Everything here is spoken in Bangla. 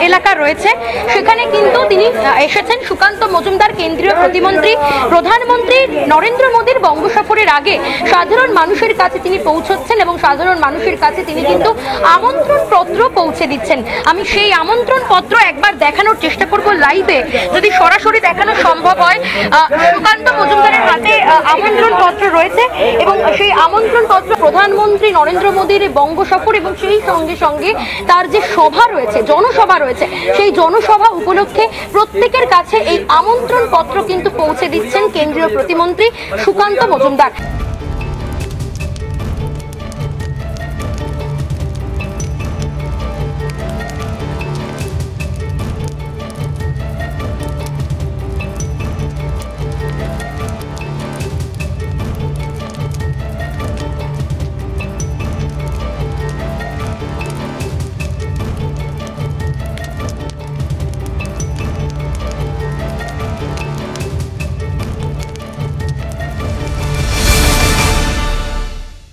এলাকা রয়েছে সেখানে কিন্তু তিনি এসেছেন। সুকান্ত মজুমদার কেন্দ্রীয় প্রতিমন্ত্রী, প্রধানমন্ত্রী নরেন্দ্র মোদীর বঙ্গ সফরের আগে সাধারণ মানুষের কাছে তিনি পৌঁছচ্ছেন এবং সাধারণ মানুষের কাছে তিনি কিন্তু আমন্ত্রণ পত্র পৌঁছে দিচ্ছেন। আমি সেই আমন্ত্রণ পত্র একবার দেখানোর চেষ্টা করব লাইভে, যদি সরাসরি দেখানো সম্ভব হয়। সুকান্ত মজুমদারের হাতে আমন্ত্রণ পত্র রয়েছে এবং সেই আমন্ত্রণ পত্র প্রধানমন্ত্রী নরেন্দ্র মোদীর বঙ্গ সফর এবং সেই সঙ্গে সঙ্গে তার যে সভা রয়েছে, জনসভা রয়েছে, সেই জনসভা উপলক্ষে প্রত্যেকের কাছে এই আমন্ত্রণ পত্র কিন্তু পৌঁছে দিচ্ছেন কেন্দ্রীয় প্রতিমন্ত্রী সুকান্ত মজুমদার।